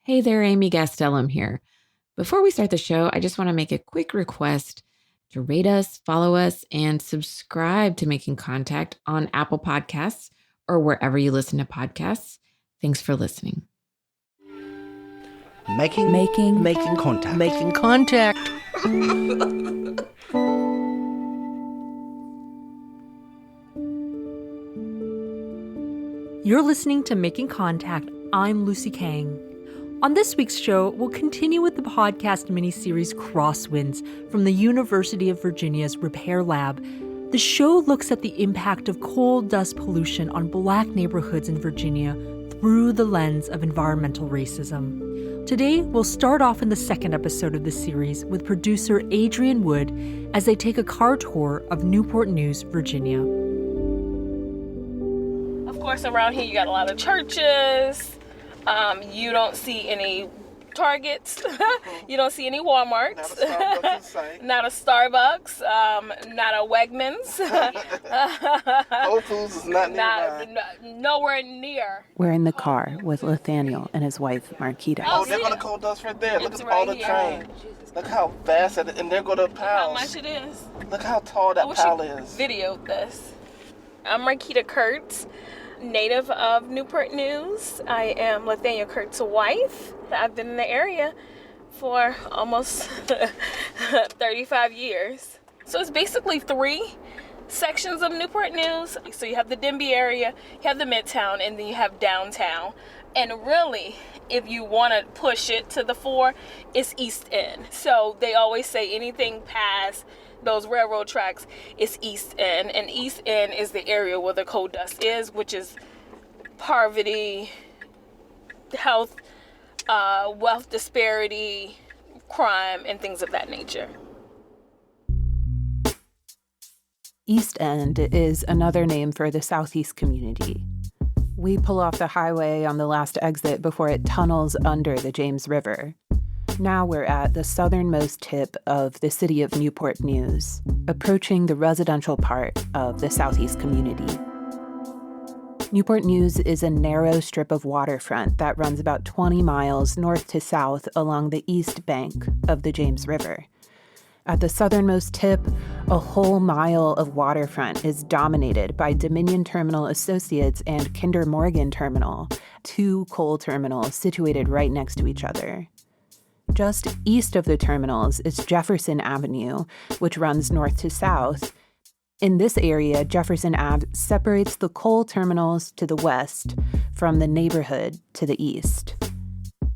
Hey there, Amy Gastelum here. Before we start the show, I just want to make a quick request to rate us, follow us, and subscribe to Making Contact on Apple Podcasts or wherever you listen to podcasts. Thanks for listening. Making contact. Making contact. You're listening to Making Contact. I'm Lucy Kang. On this week's show, we'll continue with the podcast miniseries Crosswinds from the University of Virginia's Repair Lab. The show looks at the impact of coal dust pollution on Black neighborhoods in Virginia through the lens of environmental racism. Today, we'll start off in the second episode of the series with producer Adrian Wood as they take a car tour of Newport News, Virginia. Of course, around here you got a lot of churches. You don't see any Targets. You don't see any Walmarts. Not a Starbucks. Not a Wegmans. Whole Foods is not nearby. Nowhere near. We're in the car with Lathaniel and his wife, Marquita. Oh, they're going to coal dust right there. Look at all the trains. Look how fast it is. And there go the piles. How much it is. Look how tall that pile is. Videoed this. I'm Marquita Kirts, native of Newport News. I am Lathaniel Kirts' wife. I've been in the area for almost 35 years. So it's basically 3 sections of Newport News. So you have the Denby area, you have the Midtown, and then you have downtown. And really, if you want to push it to the fore, it's East End. So they always say anything past those railroad tracks is East End. And East End is the area where the coal dust is, which is poverty, health, wealth disparity, crime, and things of that nature. East End is another name for the Southeast community. We pull off the highway on the last exit before it tunnels under the James River. Now we're at the southernmost tip of the city of Newport News, approaching the residential part of the Southeast community. Newport News is a narrow strip of waterfront that runs about 20 miles north to south along the east bank of the James River. At the southernmost tip, a whole mile of waterfront is dominated by Dominion Terminal Associates and Kinder Morgan Terminal, 2 coal terminals situated right next to each other. Just east of the terminals is Jefferson Avenue, which runs north to south. In this area, Jefferson Ave separates the coal terminals to the west from the neighborhood to the east.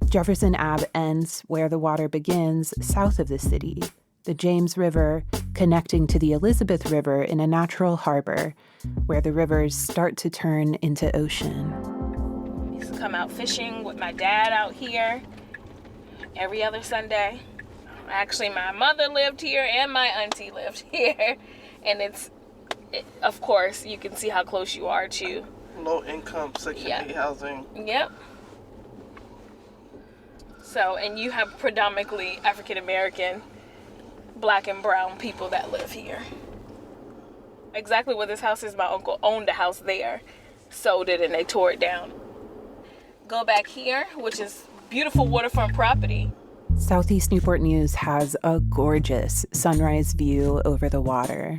Jefferson Ave ends where the water begins south of the city, the James River connecting to the Elizabeth River in a natural harbor where the rivers start to turn into ocean. I used to come out fishing with my dad out here every other Sunday. Actually, my mother lived here and my auntie lived here. And of course, you can see how close you are to low income Section 8 housing. Yep. So, and you have predominantly African American, Black and brown people that live here. Exactly where this house is, my uncle owned a house there, sold it, and they tore it down. Go back here, which is beautiful waterfront property. Southeast Newport News has a gorgeous sunrise view over the water.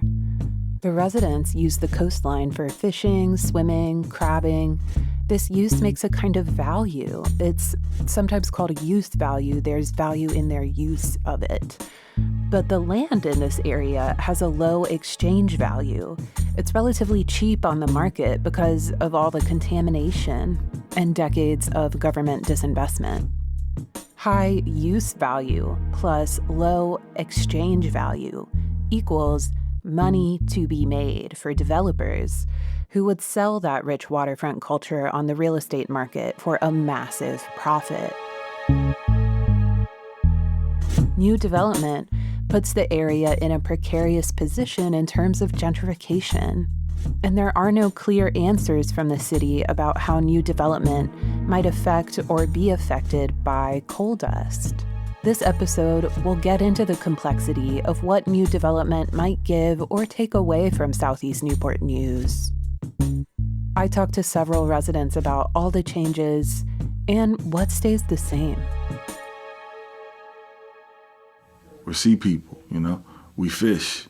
The residents use the coastline for fishing, swimming, crabbing. This use makes a kind of value. It's sometimes called a use value. There's value in their use of it. But the land in this area has a low exchange value. It's relatively cheap on the market because of all the contamination and decades of government disinvestment. High use value plus low exchange value equals money to be made for developers who would sell that rich waterfront culture on the real estate market for a massive profit. New development puts the area in a precarious position in terms of gentrification. And there are no clear answers from the city about how new development might affect or be affected by coal dust. This episode will get into the complexity of what new development might give or take away from Southeast Newport News. I talked to several residents about all the changes And what stays the same? We're sea people, you know? We fish,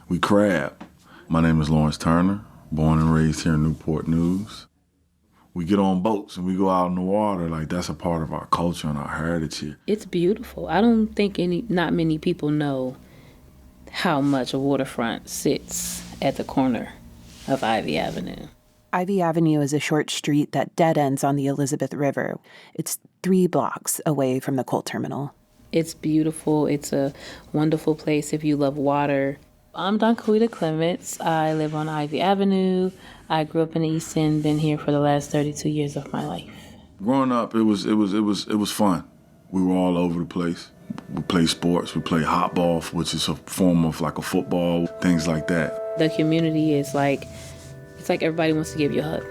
we crab. My name is Lawrence Turner, born and raised here in Newport News. We get on boats and we go out in the water. Like, that's a part of our culture and our heritage here. It's beautiful. I don't think not many people know how much a waterfront sits at the corner of Ivy Avenue. Ivy Avenue is a short street that dead ends on the Elizabeth River. It's 3 blocks away from the coal terminal. It's beautiful. It's a wonderful place if you love water. I'm Donquitta Clements. I live on Ivy Avenue. I grew up in the East End, been here for the last 32 years of my life. Growing up, it was fun. We were all over the place. We played sports. We played hot ball, which is a form of like a football, things like that. The community is like, it's like everybody wants to give you a hug.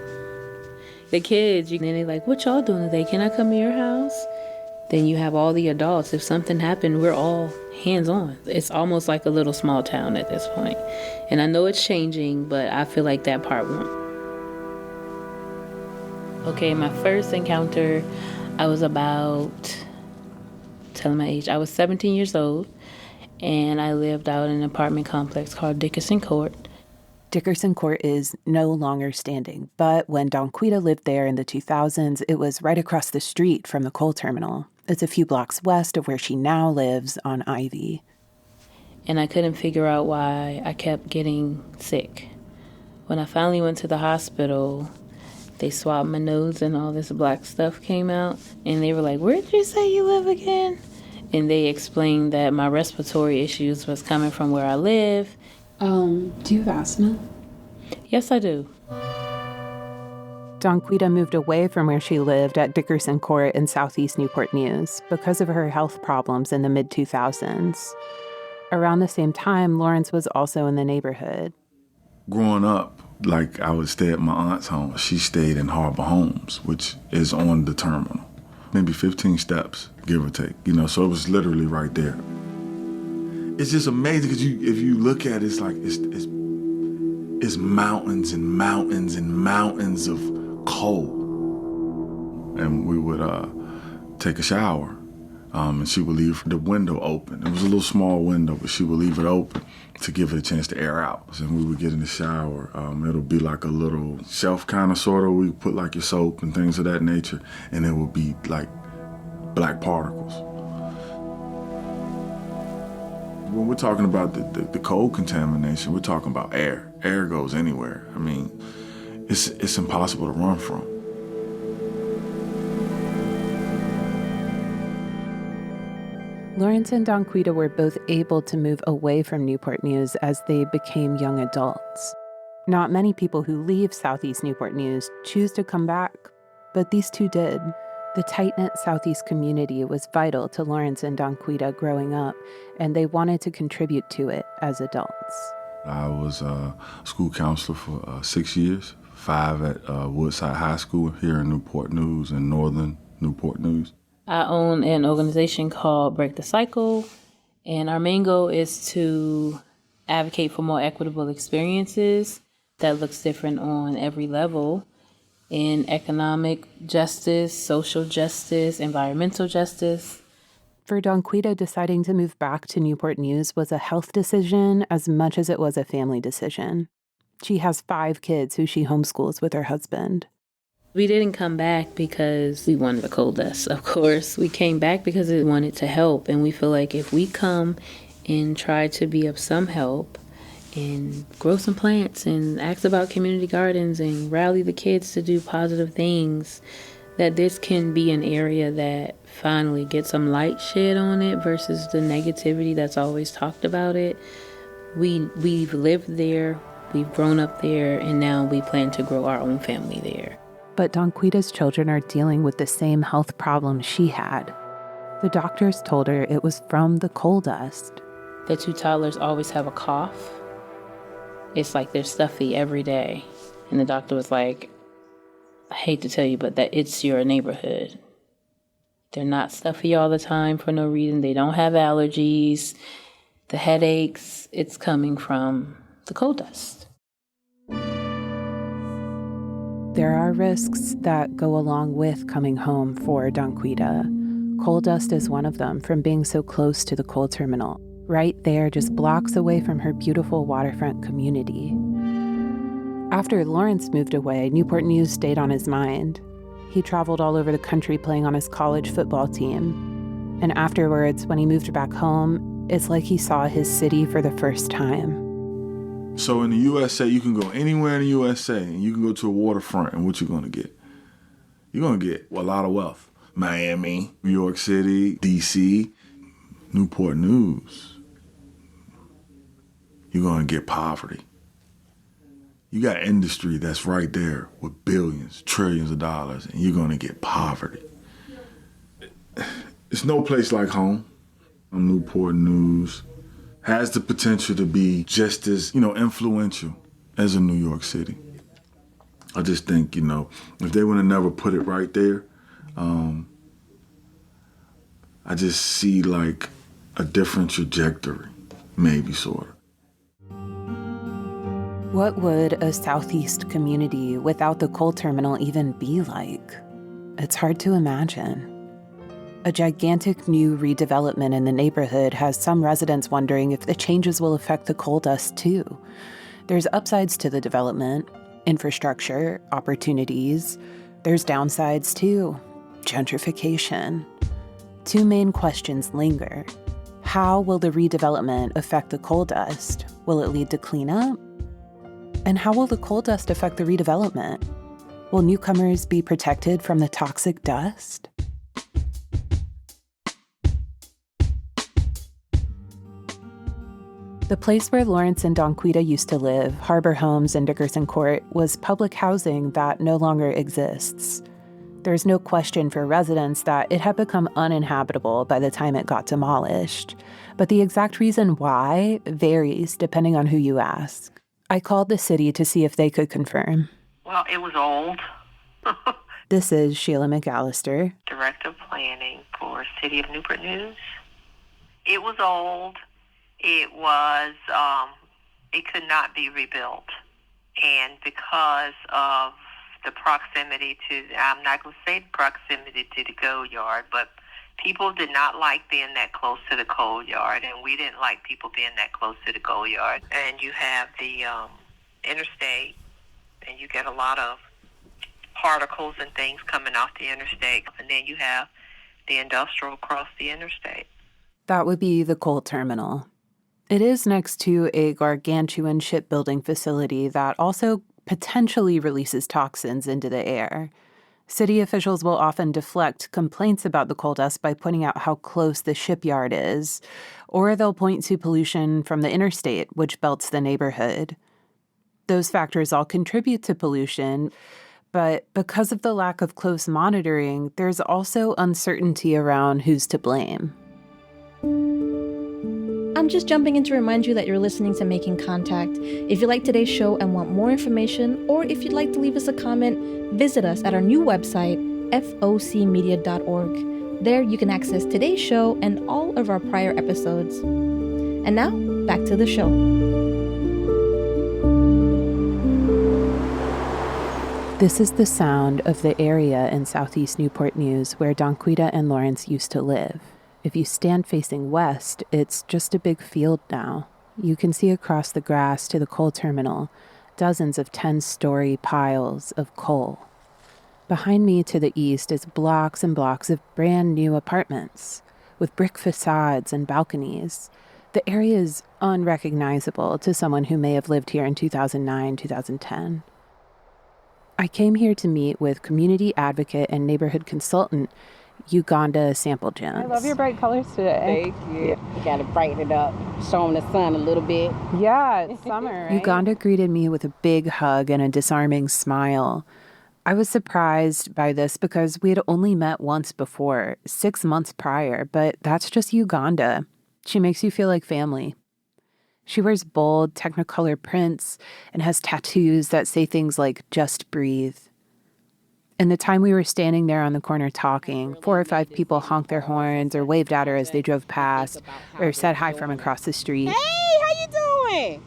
The kids, then they're like, what y'all doing today? Can I come to your house? Then you have all the adults. If something happened, we're all hands-on. It's almost like a little small town at this point. And I know it's changing, but I feel like that part won't. Okay, my first encounter, I was telling my age, I was 17 years old, and I lived out in an apartment complex called Dickerson Court. Dickerson Court is no longer standing, but when Donquitta lived there in the 2000s, it was right across the street from the coal terminal. It's a few blocks west of where she now lives on Ivy. And I couldn't figure out why I kept getting sick. When I finally went to the hospital, they swabbed my nose and all this black stuff came out. And they were like, where did you say you live again? And they explained that my respiratory issues was coming from where I live. Do you have asthma? Yes, I do. Donquitta moved away from where she lived at Dickerson Court in southeast Newport News because of her health problems in the mid-2000s. Around the same time, Lawrence was also in the neighborhood. Growing up, like, I would stay at my aunt's home. She stayed in Harbor Homes, which is on the terminal. Maybe 15 steps, give or take. You know, so it was literally right there. It's just amazing because if you look at it, it's like it's mountains and mountains and mountains of coal. And we would take a shower, and she would leave the window open. It was a little small window, but she would leave it open to give it a chance to air out. And we would get in the shower. It'll be like a little shelf kind of sort of. We put like your soap and things of that nature, and it would be like black particles. When we're talking about the coal contamination, we're talking about air. Air goes anywhere. I mean, it's impossible to run from. Lawrence and Donquitta were both able to move away from Newport News as they became young adults. Not many people who leave southeast Newport News choose to come back, but these two did. The tight-knit southeast community was vital to Lawrence and Donquitta growing up, and they wanted to contribute to it as adults. I was a school counselor for 6 years, 5 at Woodside High School here in Newport News, in northern Newport News. I own an organization called Break the Cycle, and our main goal is to advocate for more equitable experiences that looks different on every level in economic justice, social justice, environmental justice. For Donquitta, deciding to move back to Newport News was a health decision as much as it was a family decision. She has 5 kids who she homeschools with her husband. We didn't come back because we wanted the coal dust, of course. We came back because we wanted to help, and we feel like if we come and try to be of some help and grow some plants and ask about community gardens and rally the kids to do positive things, that this can be an area that finally gets some light shed on it versus the negativity that's always talked about it. We've lived there, we've grown up there, and now we plan to grow our own family there. But Donquitta's children are dealing with the same health problems she had. The doctors told her it was from the coal dust. The 2 toddlers always have a cough. It's like they're stuffy every day. And the doctor was like, I hate to tell you, but that it's your neighborhood. They're not stuffy all the time for no reason. They don't have allergies. The headaches, it's coming from the coal dust. There are risks that go along with coming home for Donquitta. Coal dust is one of them, from being so close to the coal terminal, right there just blocks away from her beautiful waterfront community. After Lawrence moved away, Newport News stayed on his mind. He traveled all over the country playing on his college football team. And afterwards, when he moved back home, it's like he saw his city for the first time. So in the USA, you can go anywhere in the USA and you can go to a waterfront, and what you're going to get? You're going to get a lot of wealth. Miami, New York City, D.C., Newport News. You're going to get poverty. You got industry that's right there with billions, trillions of dollars, and you're going to get poverty. It's no place like home. Newport News has the potential to be just as, influential as a New York City. I just think, if they would have never put it right there, I just see like a different trajectory, maybe, sort of. What would a Southeast community without the coal terminal even be like? It's hard to imagine. A gigantic new redevelopment in the neighborhood has some residents wondering if the changes will affect the coal dust too. There's upsides to the development, infrastructure, opportunities. There's downsides too, gentrification. Two main questions linger. How will the redevelopment affect the coal dust? Will it lead to cleanup? And how will the coal dust affect the redevelopment? Will newcomers be protected from the toxic dust? The place where Lawrence and Donquitta used to live, Harbor Homes in Dickerson Court, was public housing that no longer exists. There's no question for residents that it had become uninhabitable by the time it got demolished. But the exact reason why varies depending on who you ask. I called the city to see if they could confirm. Well, it was old. This is Sheila McAllister, Director of Planning for City of Newport News. It was old. It was, it could not be rebuilt. And because of the proximity to, I'm not going to say proximity to the coal yard, but people did not like being that close to the coal yard, and we didn't like people being that close to the coal yard. And you have the interstate, and you get a lot of particles and things coming off the interstate, and then you have the industrial across the interstate. That would be the coal terminal. It is next to a gargantuan shipbuilding facility that also potentially releases toxins into the air. City officials will often deflect complaints about the coal dust by pointing out how close the shipyard is, or they'll point to pollution from the interstate, which belts the neighborhood. Those factors all contribute to pollution, but because of the lack of close monitoring, there's also uncertainty around who's to blame. I'm just jumping in to remind you that you're listening to Making Contact. If you like today's show and want more information, or if you'd like to leave us a comment, visit us at our new website, focmedia.org. There you can access today's show and all of our prior episodes. And now, back to the show. This is the sound of the area in Southeast Newport News where Donquitta and Lawrence used to live. If you stand facing west, it's just a big field now. You can see across the grass to the coal terminal, dozens of 10-story piles of coal. Behind me to the east is blocks and blocks of brand new apartments with brick facades and balconies. The area is unrecognizable to someone who may have lived here in 2009, 2010. I came here to meet with community advocate and neighborhood consultant Yugonda Sample-Jones. I love your bright colors today. Thank you. You got to brighten it up, show them the sun a little bit. Yeah, it's summer, right? Yugonda greeted me with a big hug and a disarming smile. I was surprised by this because we had only met once before, 6 months prior, but that's just Yugonda. She makes you feel like family. She wears bold, technicolor prints and has tattoos that say things like, "Just breathe." In the time we were standing there on the corner talking, 4 or 5 people honked their horns or waved at her as they drove past or said hi from across the street. Hey, how you doing?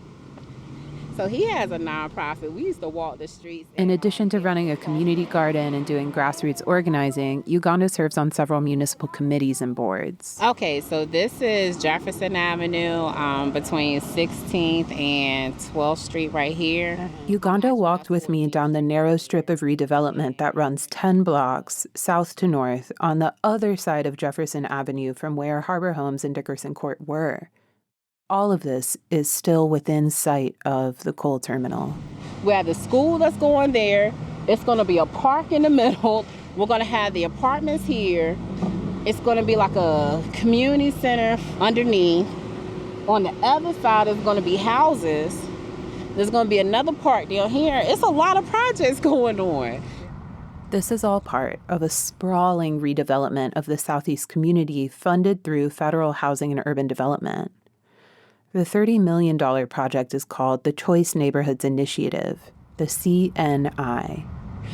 So he has a nonprofit. We used to walk the streets. In addition to running a community garden and doing grassroots organizing, Yugonda serves on several municipal committees and boards. Okay, so this is Jefferson Avenue between 16th and 12th Street right here. Yugonda walked with me down the narrow strip of redevelopment that runs 10 blocks south to north on the other side of Jefferson Avenue from where Harbor Homes and Dickerson Court were. All of this is still within sight of the coal terminal. We have the school that's going there. It's going to be a park in the middle. We're going to have the apartments here. It's going to be like a community center underneath. On the other side is going to be houses. There's going to be another park down here. It's a lot of projects going on. This is all part of a sprawling redevelopment of the Southeast community funded through Federal Housing and Urban Development. The $30 million project is called the Choice Neighborhoods Initiative, the CNI.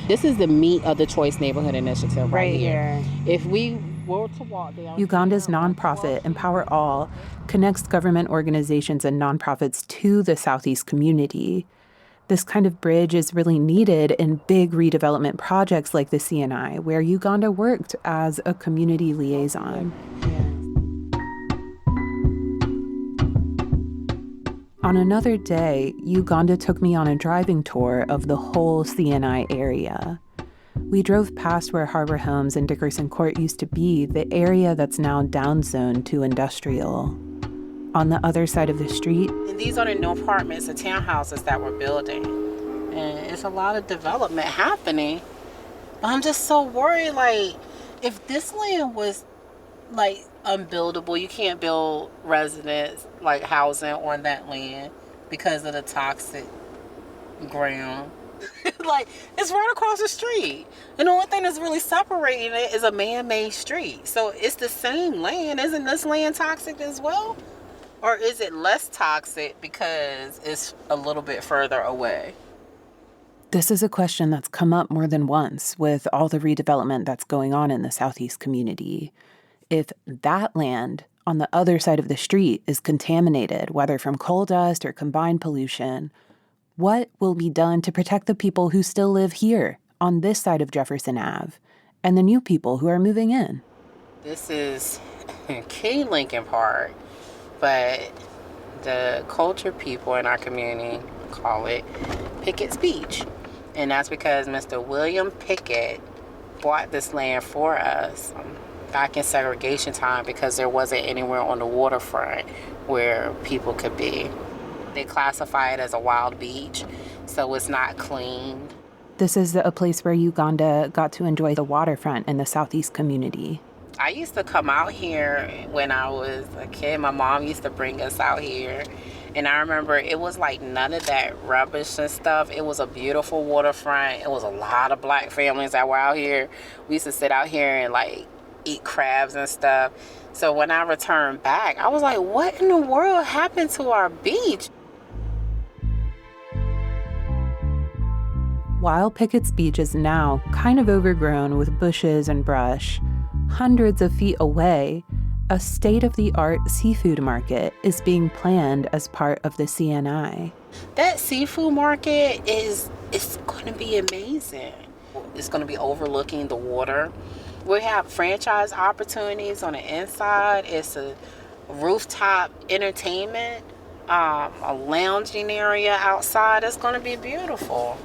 This is the meat of the Choice Neighborhood Initiative right here. If we were to walk down... Uganda's nonprofit, Empower All, connects government organizations and nonprofits to the Southeast community. This kind of bridge is really needed in big redevelopment projects like the CNI, where Yugonda worked as a community liaison. On another day, Yugonda took me on a driving tour of the whole CNI area. We drove past where Harbor Homes and Dickerson Court used to be, the area that's now downzoned to industrial. On the other side of the street... And these are the new apartments, the townhouses that we're building. And it's a lot of development happening. But I'm just so worried, like, if this land was, like, unbuildable, you can't build residents, like housing on that land because of the toxic ground. Like, it's right across the street. And the only thing that's really separating it is a man-made street. So it's the same land. Isn't this land toxic as well? Or is it less toxic because it's a little bit further away? This is a question that's come up more than once with all the redevelopment that's going on in the Southeast community. If that land on the other side of the street is contaminated, whether from coal dust or combined pollution, what will be done to protect the people who still live here on this side of Jefferson Ave and the new people who are moving in? This is King Lincoln Park, but the culture people in our community call it Pickett's Beach. And that's because Mr. William Pickett bought this land for us back in segregation time because there wasn't anywhere on the waterfront where people could be. They classify it as a wild beach, so it's not cleaned. This is a place where Yugonda got to enjoy the waterfront in the Southeast community. I used to come out here when I was a kid. My mom used to bring us out here. And I remember it was like none of that rubbish and stuff. It was a beautiful waterfront. It was a lot of black families that were out here. We used to sit out here and like eat crabs and stuff. So when I returned back, I was like, what in the world happened to our beach? While Pickett's Beach is now kind of overgrown with bushes and brush, hundreds of feet away, a state-of-the-art seafood market is being planned as part of the CNI. That seafood market it's going to be amazing. It's going to be overlooking the water. We have franchise opportunities on the inside. It's a rooftop entertainment, a lounging area outside. It's going to be beautiful.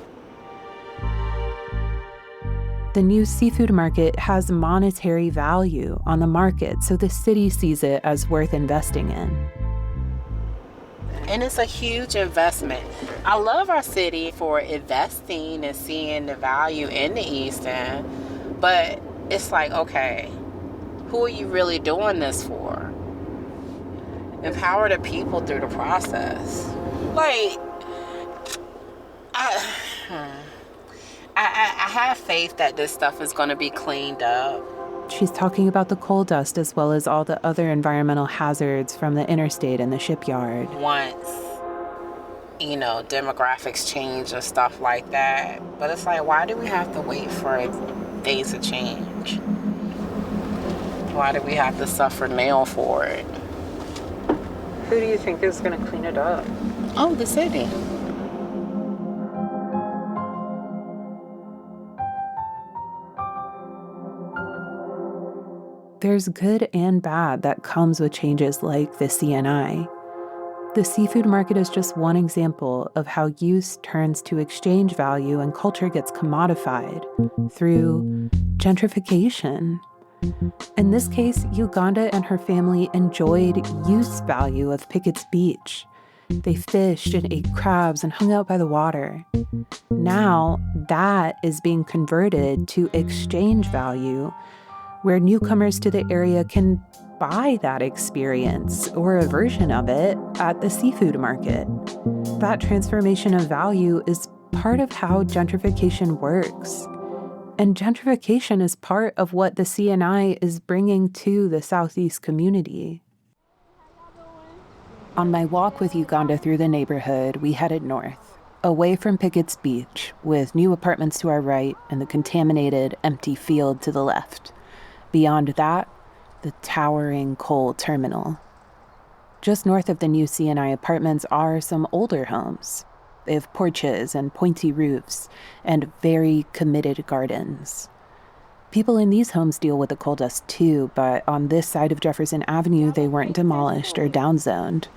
The new seafood market has monetary value on the market, so the city sees it as worth investing in. And it's a huge investment. I love our city for investing and seeing the value in the East End, but it's like, okay, who are you really doing this for? Empower the people through the process. Like, I have faith that this stuff is going to be cleaned up. She's talking about the coal dust as well as all the other environmental hazards from the interstate and the shipyard. Once, demographics change and stuff like that. But it's like, why do we have to wait for things to change? Why do we have to suffer now for it? Who do you think is going to clean it up? Oh, the city. there's good and bad that comes with changes like the CNI. The seafood market is just one example of how use turns to exchange value and culture gets commodified through gentrification. In this case, Yugonda and her family enjoyed use value of Pickett's Beach. They fished and ate crabs and hung out by the water. Now, that is being converted to exchange value, where newcomers to the area can buy that experience or a version of it at the seafood market. That transformation of value is part of how gentrification works. And gentrification is part of what the CNI is bringing to the Southeast community. On my walk with Yugonda through the neighborhood, we headed north, away from Pickett's Beach, with new apartments to our right and the contaminated, empty field to the left. Beyond that, the towering coal terminal. Just north of the new CNI apartments are some older homes. They have porches and pointy roofs and very committed gardens. People in these homes deal with the coal dust too, but on this side of Jefferson Avenue, they weren't demolished or downzoned.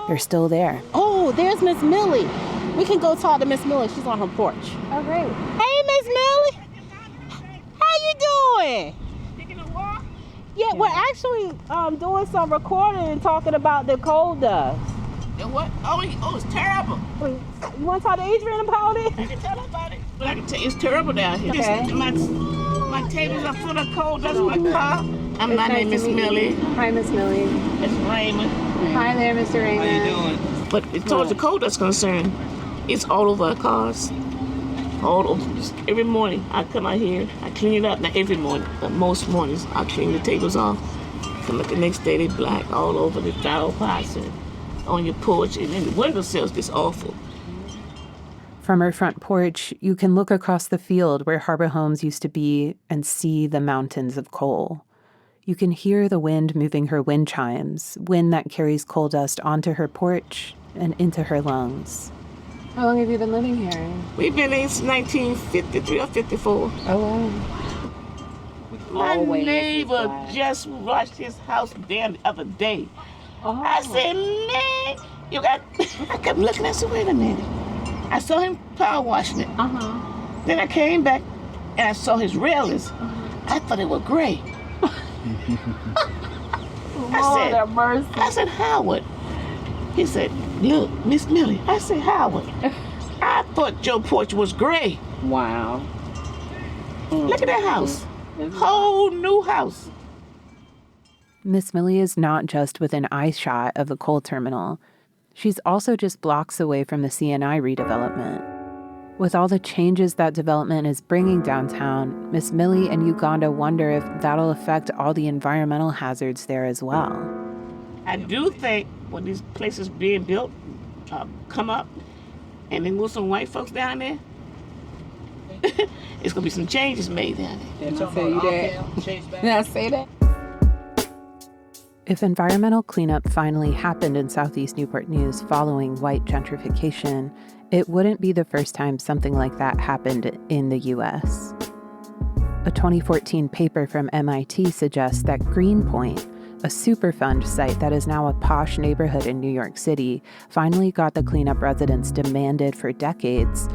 They're still there. Oh, there's Miss Millie. We can go talk to Miss Millie. She's on her porch. Oh, great. Hey, Miss Millie. How you doing? Taking a walk? Yeah, we're actually doing some recording and talking about the coal dust. And what? Oh, it's terrible. Wait, you want to talk to Adrian about it? I can tell her about it. But I can tell you, it's terrible down here. Okay. My tables are full of coal dust in my car. My name is Millie. Hi, Miss Millie. It's Raymond. Hi there, Mr. Raymond. How you doing? But as far as the coal dust concerned, it's all over our cars. All over. Every morning I come out here, I clean it up. Not every morning, but most mornings I clean the tables off. Come back the next day, they black all over the flower pots and on your porch, and then the windowsills gets awful. From her front porch, you can look across the field where Harbor Homes used to be and see the mountains of coal. You can hear the wind moving her wind chimes, wind that carries coal dust onto her porch and into her lungs. How long have you been living here? We've been in since 1953 or 54. Oh, wow. My neighbor just rushed his house down the other day. Oh. I said, man, you got... I kept looking, I said, wait a minute. I saw him power washing it. Uh-huh. Then I came back and I saw his railings. I thought they were gray. I said, Howard. He said, look, Miss Millie. I said, Howard, I thought your porch was gray. Wow. Look at that house. Whole new house. Miss Millie is not just within eyeshot of the coal terminal. She's also just blocks away from the CNI redevelopment. With all the changes that development is bringing downtown, Miss Millie and Yugonda wonder if that'll affect all the environmental hazards there as well. I do think when these places being built come up and they move some white folks down there, it's going to be some changes made down there. Did I say that? Did I say that? If environmental cleanup finally happened in Southeast Newport News following white gentrification, it wouldn't be the first time something like that happened in the U.S. A 2014 paper from MIT suggests that Greenpoint, a Superfund site that is now a posh neighborhood in New York City, finally got the cleanup residents demanded for decades,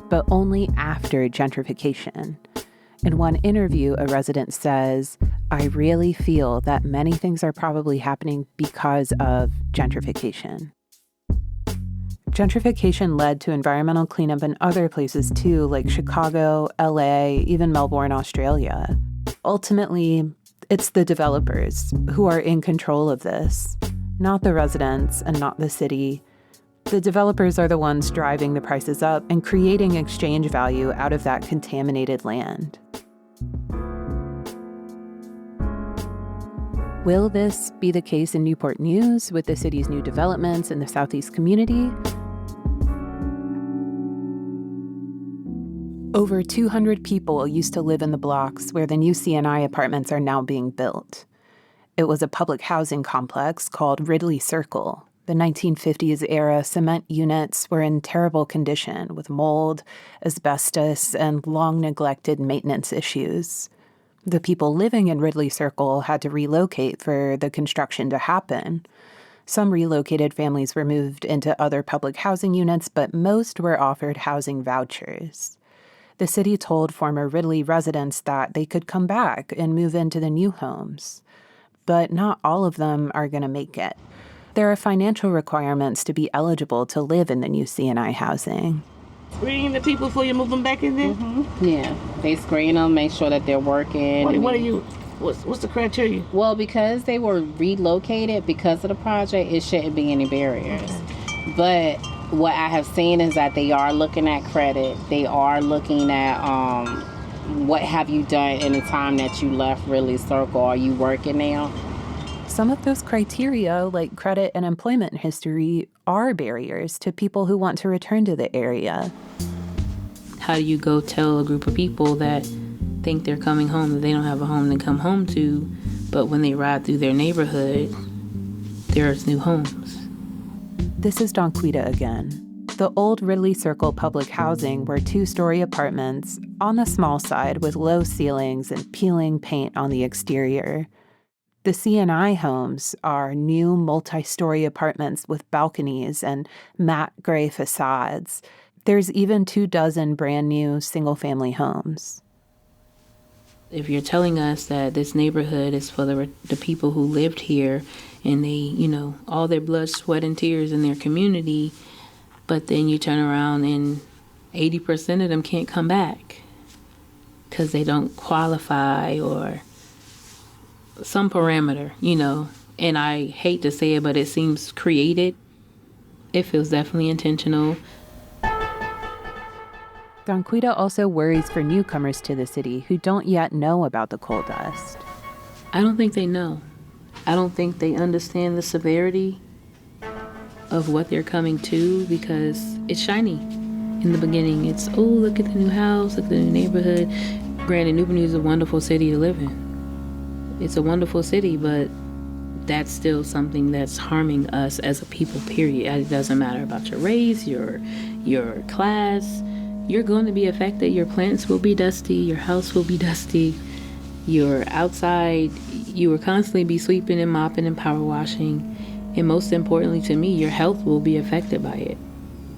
but only after gentrification. In one interview, a resident says, I really feel that many things are probably happening because of gentrification. Gentrification led to environmental cleanup in other places too, like Chicago, LA, even Melbourne, Australia. Ultimately, it's the developers who are in control of this, not the residents and not the city. The developers are the ones driving the prices up and creating exchange value out of that contaminated land. Will this be the case in Newport News with the city's new developments in the Southeast community? Over 200 people used to live in the blocks where the new CNI apartments are now being built. It was a public housing complex called Ridley Circle. The 1950s-era cement units were in terrible condition with mold, asbestos, and long-neglected maintenance issues. The people living in Ridley Circle had to relocate for the construction to happen. Some relocated families were moved into other public housing units, but most were offered housing vouchers. The city told former Ridley residents that they could come back and move into the new homes. But not all of them are going to make it. There are financial requirements to be eligible to live in the new C&I housing. Screen the people before you move them back in there? Mm-hmm. Yeah, they screen them, make sure that they're working. What's the criteria? Well, because they were relocated because of the project, it shouldn't be any barriers. Okay. But what I have seen is that they are looking at credit. They are looking at what have you done in the time that you left Ridley Circle. Are you working now? Some of those criteria, like credit and employment history, are barriers to people who want to return to the area. How do you go tell a group of people that think they're coming home that they don't have a home to come home to, but when they ride through their neighborhood, there's new homes? This is Donquitta again. The old Ridley Circle public housing were 2-story apartments on the small side with low ceilings and peeling paint on the exterior. The C&I homes are new multi-story apartments with balconies and matte gray facades. There's even 24 brand new single-family homes. If you're telling us that this neighborhood is for the people who lived here and they, all their blood, sweat, and tears in their community, but then you turn around and 80% of them can't come back because they don't qualify or some parameter, and I hate to say it, but it seems created. It feels definitely intentional. Donquitta also worries for newcomers to the city who don't yet know about the coal dust. I don't think they know. I don't think they understand the severity of what they're coming to because it's shiny. In the beginning, it's, oh, look at the new house, look at the new neighborhood. Granted, Newport News is a wonderful city to live in. It's a wonderful city, but that's still something that's harming us as a people, period. It doesn't matter about your race, your class. You're going to be affected. Your plants will be dusty. Your house will be dusty. You're outside. You will constantly be sweeping and mopping and power washing. And most importantly to me, your health will be affected by it.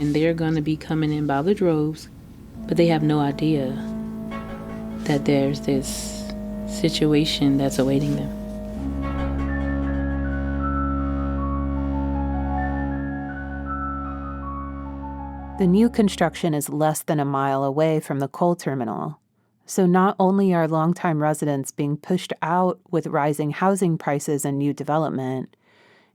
And they're going to be coming in by the droves, but they have no idea that there's this situation that's awaiting them. The new construction is less than a mile away from the coal terminal. So not only are longtime residents being pushed out with rising housing prices and new development,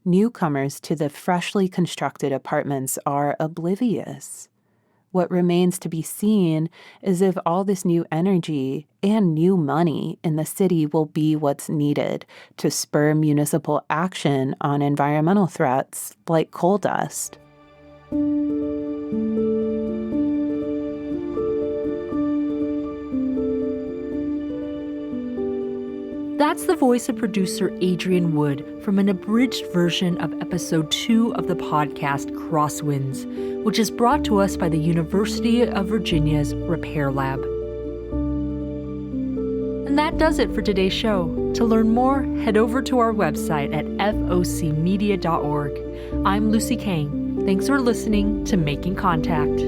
newcomers to the freshly constructed apartments are oblivious. What remains to be seen is if all this new energy and new money in the city will be what's needed to spur municipal action on environmental threats like coal dust. That's the voice of producer Adrian Wood from an abridged version of episode 2 of the podcast Crosswinds, which is brought to us by the University of Virginia's Repair Lab. And that does it for today's show. To learn more, head over to our website at vocmedia.org. I'm Lucy Kang. Thanks for listening to Making Contact.